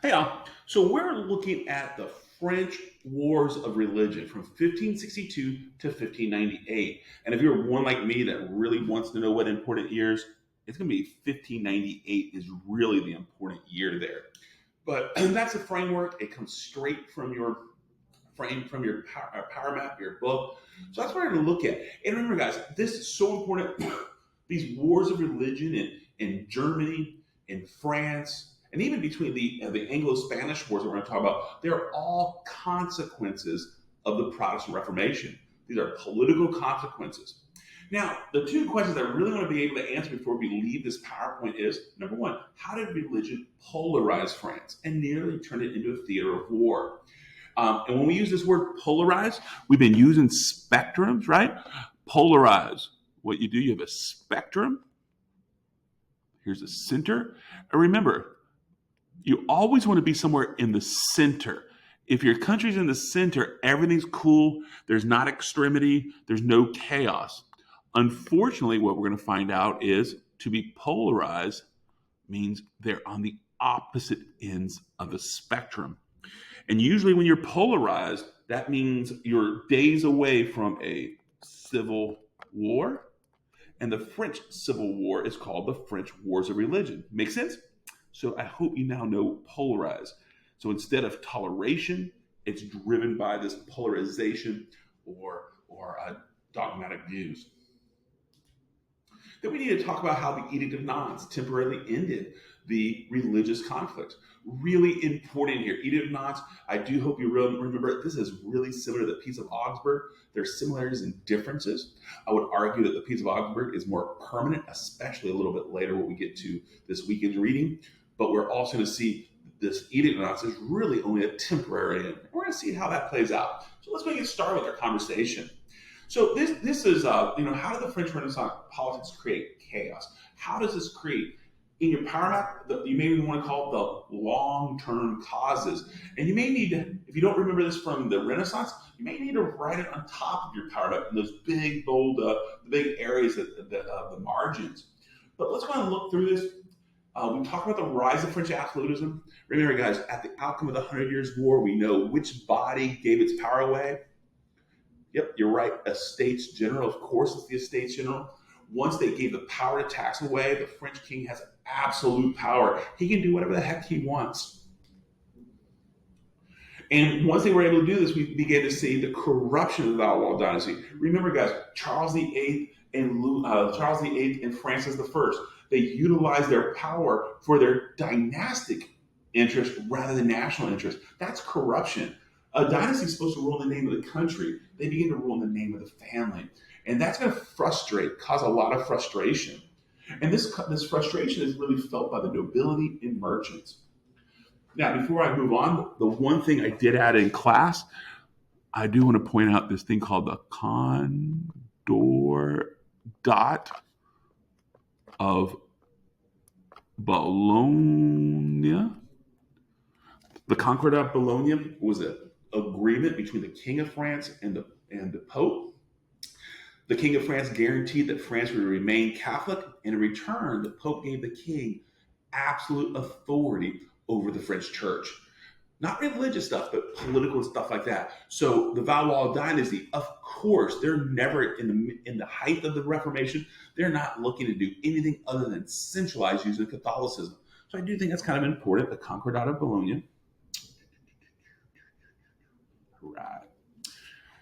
Hey, so we're looking at the French Wars of Religion from 1562 to 1598. And if you're one like me that really wants to know what important years, it's going to be 1598 is really the important year there. But that's a framework. It comes straight from your from your power map, your book. So that's what we're going to look at. And remember, guys, this is so important. These wars of religion in Germany, in France, and even between the Anglo-Spanish wars that we're going to talk about, they're all consequences of the Protestant Reformation. These are political consequences. Now, the two questions I really want to be able to answer before we leave this PowerPoint is number one, how did religion polarize France and nearly turn it into a theater of war? And when we use this word polarize, we've been using spectrums, right? Polarize. What you do, you have a spectrum. Here's a center. And remember, you always want to be somewhere in the center. If your country's in the center, everything's cool. There's not extremity. There's no chaos. Unfortunately, what we're going to find out is to be polarized means they're on the opposite ends of the spectrum. And usually, when you're polarized, that means you're days away from a civil war. And the French Civil War is called the French Wars of Religion. Make sense? So I hope you now know polarize. So instead of toleration, it's driven by this polarization or dogmatic views. Then we need to talk about how the Edict of Nantes temporarily ended the religious conflict. Really important here. Edict of Nantes, I do hope you really remember this is really similar to the Peace of Augsburg. There's similarities and differences. I would argue that the Peace of Augsburg is more permanent, especially a little bit later when we get to this weekend's reading. But we're also going to see this Edict of Nantes is really only a temporary end. We're going to see how that plays out. So let's get started with our conversation. So this is how did the French Renaissance politics create chaos? How does this create in your power map? You may want to call it the long-term causes, and you may need to, if you don't remember this from the Renaissance, you may need to write it on top of your power map in those big, bold, the big areas of the margins. But let's go and look through this. We talked about the rise of French absolutism. Remember, guys, at the outcome of the Hundred Years' War, we know which body gave its power away. Yep, you're right. Estates General, of course, it's the Estates General. Once they gave the power to tax away, the French king has absolute power. He can do whatever the heck he wants. And once they were able to do this, we began to see the corruption of the Valois dynasty. Remember, guys, Charles VIII and Francis I, they utilized their power for their dynastic interest rather than national interest. That's corruption. A dynasty is supposed to rule in the name of the country. They begin to rule in the name of the family. And that's going to cause a lot of frustration. And this frustration is really felt by the nobility and merchants. Now, before I move on, the one thing I did add in class, I do want to point out this thing called the Condor Dot of Bologna. The Concordat of Bologna was an agreement between the King of France and the Pope. The King of France guaranteed that France would remain Catholic, and in return, the Pope gave the King absolute authority over the French Church. Not religious stuff, but political stuff like that. So the Valois dynasty, of course, they're never in the height of the Reformation. They're not looking to do anything other than centralize using Catholicism. So I do think that's kind of important. The Concordat of Bologna. Right.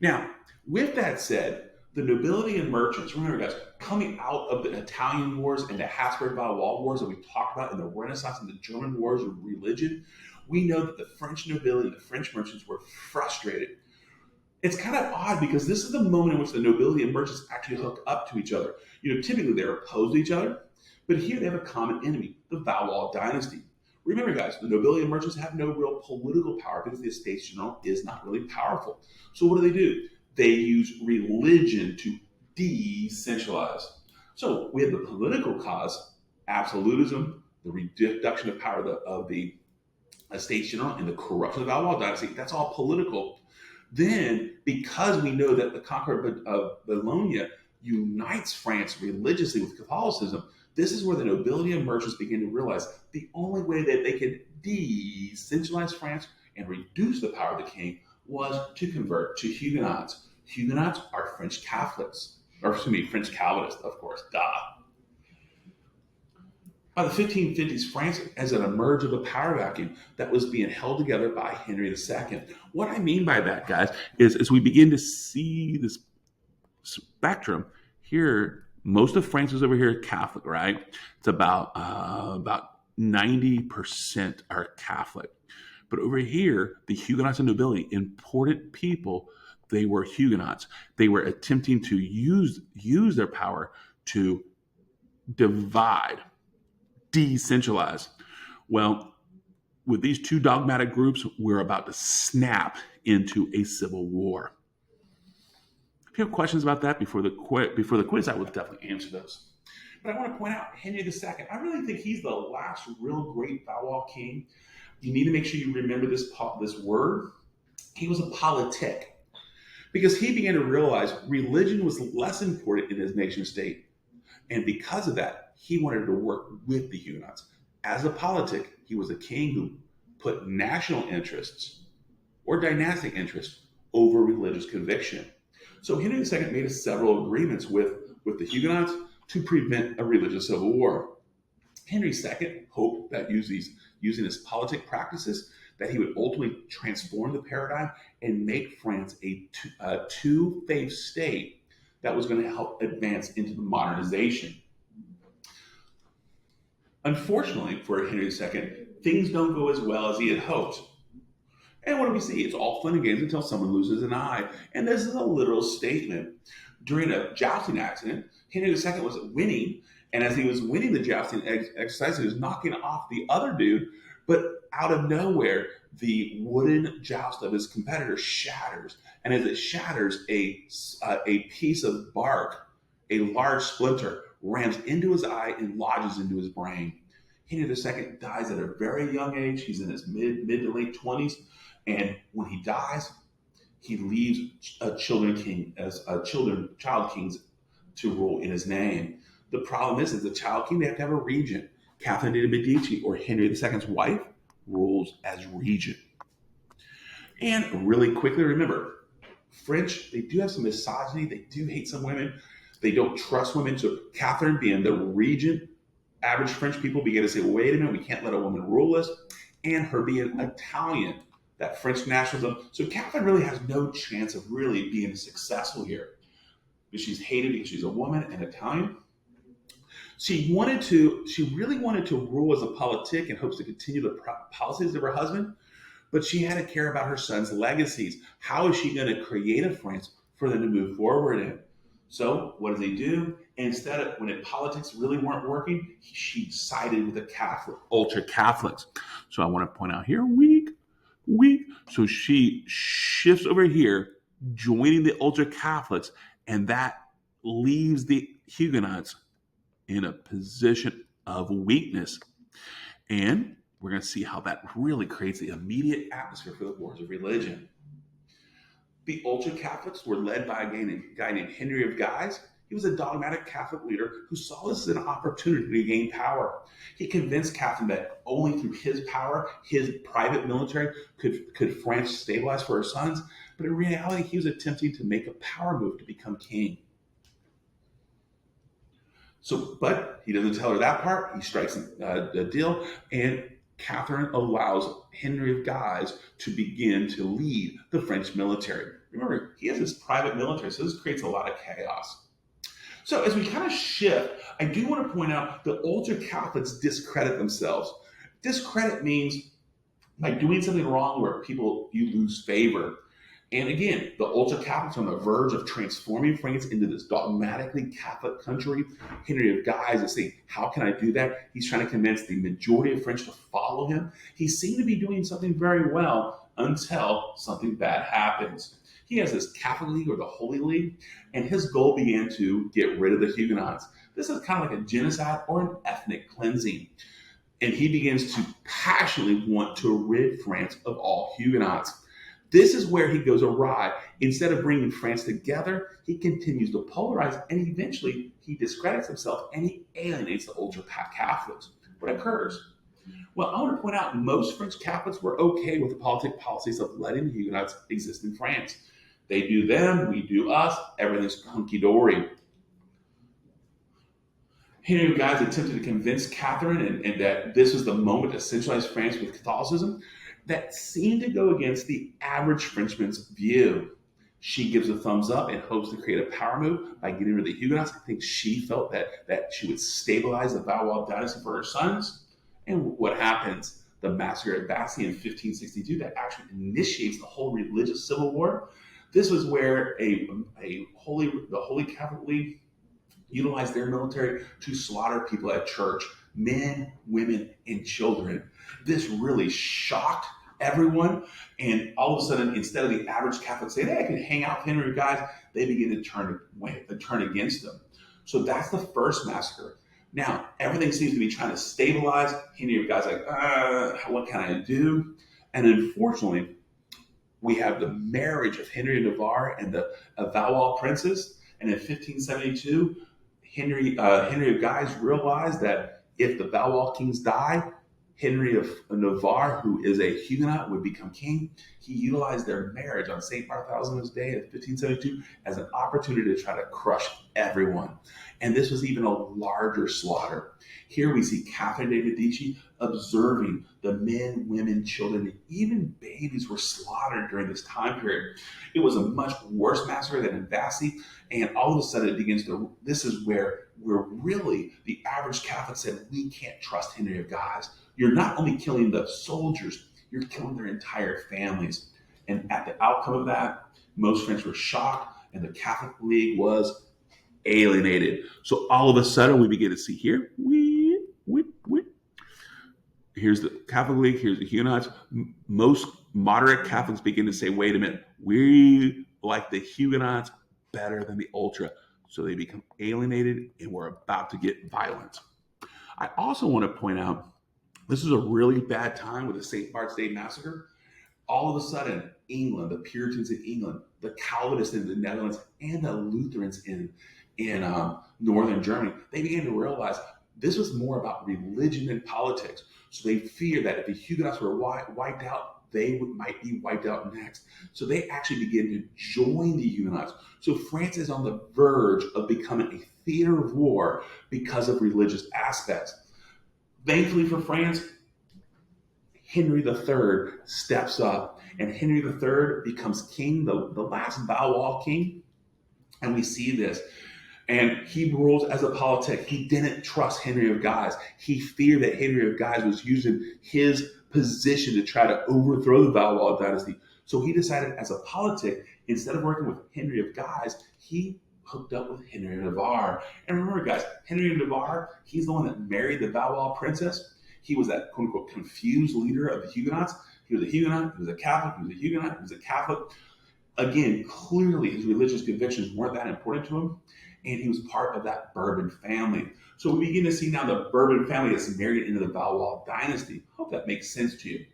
Now, with that said, the nobility and merchants, remember guys, coming out of the Italian wars and the Habsburg Valois wars that we talked about in the Renaissance and the German wars of religion, we know that the French nobility and the French merchants were frustrated. It's kind of odd because this is the moment in which the nobility and merchants actually hook up to each other. Typically they're opposed to each other, but here they have a common enemy, the Valois dynasty. Remember, guys, the nobility and merchants have no real political power because the Estates General is not really powerful. So what do? They use religion to decentralize. So we have the political cause, absolutism, the reduction of power of the Estates General, and the corruption of the Valois dynasty. That's all political. Then, because we know that the Concord of Bologna unites France religiously with Catholicism, This is where the nobility and merchants began to realize the only way that they could decentralize France and reduce the power of the king was to convert to Huguenots. Huguenots are French Catholics, or excuse me, French Calvinists, of course, duh. By the 1550s, France has an emerged of a power vacuum that was being held together by Henry II. What I mean by that, guys, is as we begin to see this spectrum here, most of France is over here Catholic, right? It's about 90% are Catholic. But over here, the Huguenots and nobility, important people, they were Huguenots. They were attempting to use their power to divide, decentralize. Well, with these two dogmatic groups, we're about to snap into a civil war. If you have questions about that before the quiz, I will definitely answer those. But I want to point out Henry II. I really think he's the last real great Valois king. You need to make sure you remember this word. He was a politic because he began to realize religion was less important in his nation state. And because of that, he wanted to work with the Huguenots. As a politic, he was a king who put national interests or dynastic interests over religious conviction. So Henry II made several agreements with the Huguenots to prevent a religious civil war. Henry II hoped that using his politic practices, that he would ultimately transform the paradigm and make France a two-faith state that was going to help advance into the modernization. Unfortunately for Henry II, things don't go as well as he had hoped. And what do we see? It's all fun and games until someone loses an eye. And this is a literal statement. During a jousting accident, Henry II was winning, and as he was winning the jousting exercise, he was knocking off the other dude, but out of nowhere, the wooden joust of his competitor shatters. And as it shatters, a piece of bark, a large splinter, rams into his eye and lodges into his brain. Henry II dies at a very young age. He's in his mid to late 20s. And when he dies, he leaves a child kings to rule in his name. The problem is, as a child king, they have to have a regent. Catherine de' Medici, or Henry II's wife, rules as regent. And really quickly, remember, French, they do have some misogyny. They do hate some women. They don't trust women. So Catherine, being the regent, average French people began to say, wait a minute, we can't let a woman rule us. And her being Italian, that French nationalism. So Catherine really has no chance of really being successful here. Because she's hated because she's a woman and Italian. She really wanted to rule as a politic in hopes to continue the policies of her husband, but she had to care about her son's legacies. How is she going to create a France for them to move forward in? So what did they do? Instead of, when politics really weren't working, she sided with the ultra Catholics. So I want to point out here, weak. So she shifts over here, joining the ultra Catholics, and that leaves the Huguenots in a position of weakness. And we're going to see how that really creates the immediate atmosphere for the wars of religion. The ultra Catholics were led by a guy named Henry of Guise. He was a dogmatic Catholic leader who saw this as an opportunity to gain power. He convinced Catherine that only through his power, his private military, could France stabilize for her sons. But in reality, he was attempting to make a power move to become king. But he doesn't tell her that part. He strikes a deal, and Catherine allows Henry of Guise to begin to lead the French military. Remember, he has his private military, so this creates a lot of chaos. So as we kind of shift, I do want to point out that ultra Catholics discredit themselves. Discredit means by doing something wrong where you lose favor. And again, the ultra Catholics are on the verge of transforming France into this dogmatically Catholic country. Henry of Guise is saying, how can I do that? He's trying to convince the majority of French to follow him. He seemed to be doing something very well until something bad happens. He has this Catholic League, or the Holy League, and his goal began to get rid of the Huguenots. This is kind of like a genocide or an ethnic cleansing. And he begins to passionately want to rid France of all Huguenots. This is where he goes awry. Instead of bringing France together, he continues to polarize, and eventually he discredits himself and he alienates the ultra Catholics. What occurs? Well, I want to point out most French Catholics were okay with the policies of letting the Huguenots exist in France. They do them, we do us, everything's hunky dory. Henry of Guise attempted to convince Catherine and that this was the moment to centralize France with Catholicism. That seemed to go against the average Frenchman's view. She gives a thumbs up and hopes to create a power move by getting rid of the Huguenots. I think she felt that she would stabilize the Valois dynasty for her sons. And what happens? The massacre at Vassy in 1562 that actually initiates the whole religious civil war. This was where the Holy Catholic League utilized their military to slaughter people at church, men, women, and children. This really shocked everyone, and all of a sudden, instead of the average Catholic saying, "Hey, I can hang out with Henry of Guise," they begin to turn against them. So that's the first massacre. Now, everything seems to be trying to stabilize. Henry of Guise like, what can I do? And unfortunately, we have the marriage of Henry of Navarre and the Valois princess. And in 1572, Henry of Guise realized that if the Valois kings die, Henry of Navarre, who is a Huguenot, would become king. He utilized their marriage on St. Bartholomew's Day of 1572 as an opportunity to try to crush everyone. And this was even a larger slaughter. Here we see Catherine de' Medici observing the men, women, children, and even babies were slaughtered during this time period. It was a much worse massacre than in Vassy, and all of a sudden it begins to, this is where really the average Catholic said, we can't trust Henry of Guise. You're not only killing the soldiers, you're killing their entire families. And at the outcome of that, most French were shocked, and the Catholic League was alienated. So all of a sudden, we begin to see here, here's the Catholic League, here's the Huguenots. Most moderate Catholics begin to say, wait a minute, we like the Huguenots better than the Ultra. So they become alienated, and we're about to get violent. I also want to point out, this is a really bad time with the St. Bart's Day massacre. All of a sudden, England, the Puritans in England, the Calvinists in the Netherlands, and the Lutherans in northern Germany, they began to realize this was more about religion than politics. So they feared that if the Huguenots were wiped out, they might be wiped out next. So they actually began to join the Huguenots. So France is on the verge of becoming a theater of war because of religious aspects. Thankfully for France, Henry III steps up, and Henry III becomes king, the last Valois king. And we see this. And he rules as a politic. He didn't trust Henry of Guise. He feared that Henry of Guise was using his position to try to overthrow the Valois dynasty. So he decided as a politic, instead of working with Henry of Guise, he hooked up with Henry of Navarre. And remember, guys, Henry of Navarre, he's the one that married the Valois princess. He was that quote unquote confused leader of the Huguenots. He was a Huguenot, he was a Catholic, he was a Huguenot, he was a Catholic. Again, clearly his religious convictions weren't that important to him, and he was part of that Bourbon family. So we begin to see now the Bourbon family is married into the Valois dynasty. Hope that makes sense to you.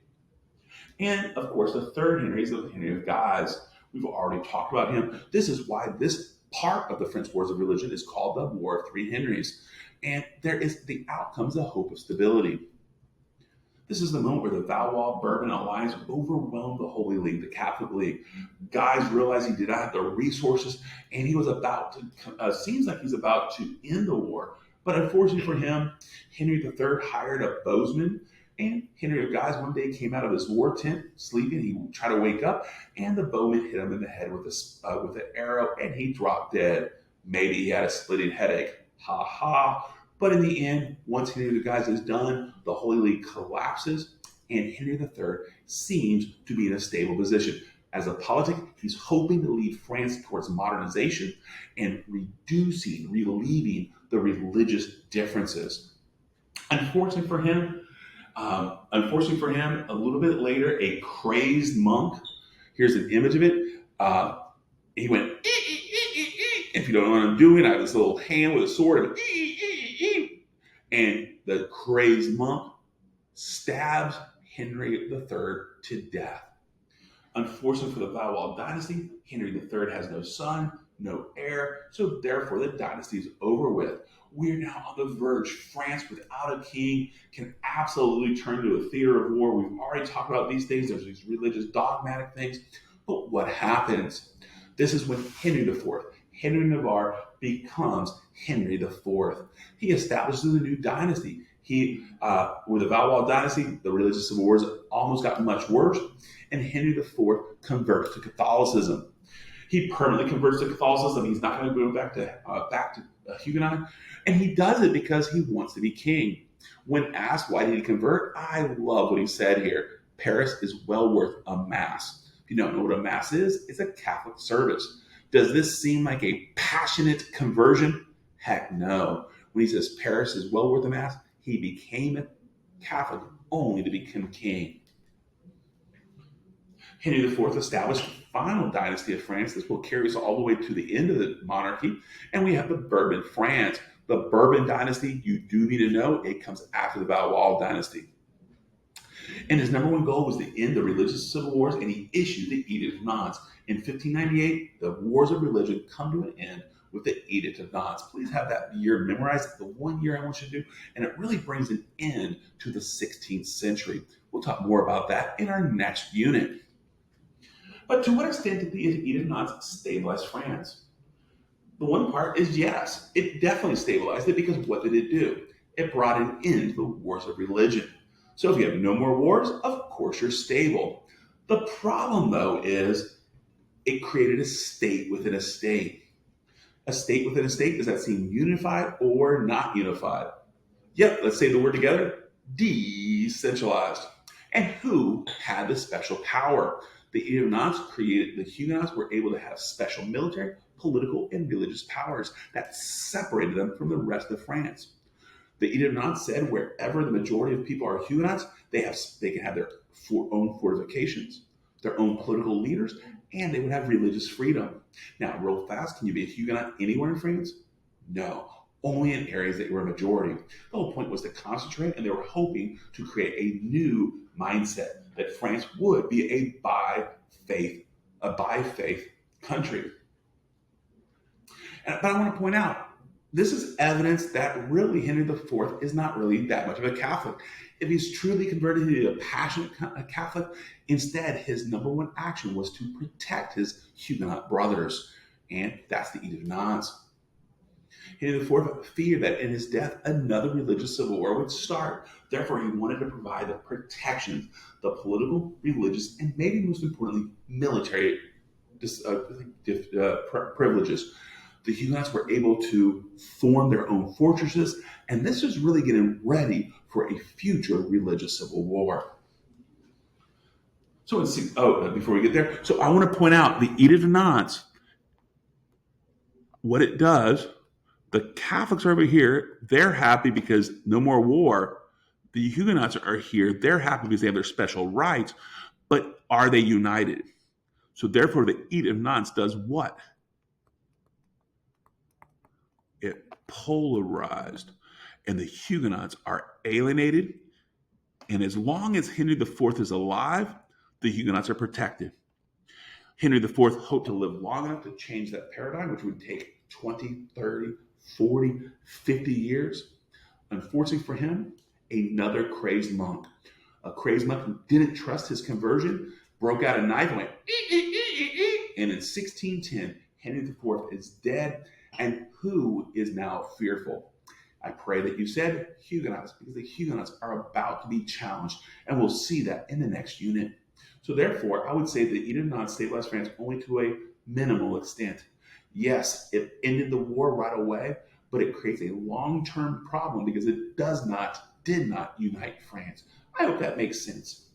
And of course, the third Henry is the Henry of Guise. We've already talked about him. This is why this part of the French Wars of Religion is called the War of Three Henrys. And there is the outcomes, a hope of stability. This is the moment where the Valois-Bourbon alliance overwhelmed the Holy League, the Catholic League. Guise realized he did not have the resources, and he was about to, seems like he's about to end the war. But unfortunately for him, Henry III hired a bowsman, and Henry of Guise one day came out of his war tent, sleeping. He tried to wake up, and the bowman hit him in the head with an arrow, and he dropped dead. Maybe he had a splitting headache. Ha ha. But in the end, once Henry of Guise is done, the Holy League collapses, and Henry III seems to be in a stable position. As a politic, he's hoping to lead France towards modernization and relieving the religious differences. Unfortunately for him, a little bit later, a crazed monk, here's an image of it, he went, if you don't know what I'm doing, I have this little hand with a sword, and the crazed monk stabs Henry III to death. Unfortunately for the Valois dynasty, Henry III has no son, no heir, so therefore the dynasty is over with. We're now on the verge. France, without a king, can absolutely turn to a theater of war. We've already talked about these things. There's these religious, dogmatic things. But what happens? This is when Henry IV, Henry of Navarre, becomes Henry IV. He establishes a new dynasty. With the Valois dynasty, the religious civil wars almost got much worse, and Henry IV converts to Catholicism. He permanently converts to Catholicism. He's not going to go back to Huguenot, and he does it because he wants to be king. When asked why did he convert, I love what he said here. Paris is well worth a mass. If you don't know what a mass is, it's a Catholic service. Does this seem like a passionate conversion? Heck no. When he says Paris is well worth a mass, he became a Catholic only to become king. Henry IV established the final dynasty of France. This will carry us all the way to the end of the monarchy. And we have the Bourbon France. The Bourbon dynasty, you do need to know, it comes after the Valois dynasty. And his number one goal was to end the religious civil wars, and he issued the Edict of Nantes. In 1598, the wars of religion come to an end with the Edict of Nantes. Please have that year memorized. It's the 1 year I want you to do, and it really brings an end to the 16th century. We'll talk more about that in our next unit. But to what extent did the Edict of Nantes stabilize France? The one part is yes, it definitely stabilized it, because what did it do? It brought an end to the wars of religion. So if you have no more wars, of course you're stable. The problem, though, is it created a state within a state. A state within a state, does that seem unified or not unified? Yep, let's say the word together, decentralized. And who had the special power? The Edict of Nantes created, the Huguenots were able to have special military, political, and religious powers that separated them from the rest of France. The Edict of Nantes said wherever the majority of people are Huguenots, they can have their own fortifications, their own political leaders, and they would have religious freedom. Now, real fast, can you be a Huguenot anywhere in France? No, only in areas that were a majority. The whole point was to concentrate, and they were hoping to create a new mindset that France would be a by faith country. But I want to point out, this is evidence that really Henry IV is not really that much of a Catholic. If he's truly converted into a passionate Catholic, instead his number one action was to protect his Huguenot brothers. And that's the Edict of Nantes. Henry IV feared that in his death, another religious civil war would start. Therefore, he wanted to provide the protections, the political, religious, and maybe most importantly, military privileges. The Huguenots were able to form their own fortresses, and this was really getting ready for a future religious civil war. So, before we get there, so I want to point out the Edict of Nantes. What it does, the Catholics are over here. They're happy because no more war. The Huguenots are here. They're happy because they have their special rights. But are they united? So therefore, the Edict of Nantes does what? It polarized, and the Huguenots are alienated. And as long as Henry IV is alive, the Huguenots are protected. Henry IV hoped to live long enough to change that paradigm, which would take 20, 30, 40, 50 years. Unfortunately for him, another crazed monk. A crazed monk who didn't trust his conversion broke out a knife and went, and in 1610, Henry IV is dead. And who is now fearful? I pray that you said Huguenots, because the Huguenots are about to be challenged, and we'll see that in the next unit. So therefore, I would say the Edict of Nantes stabilized France only to a minimal extent. Yes, it ended the war right away, but it creates a long-term problem because it did not unite France. I hope that makes sense.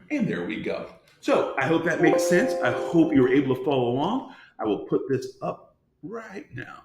And there we go. So I hope that makes sense. I hope you were able to follow along. I will put this up right now.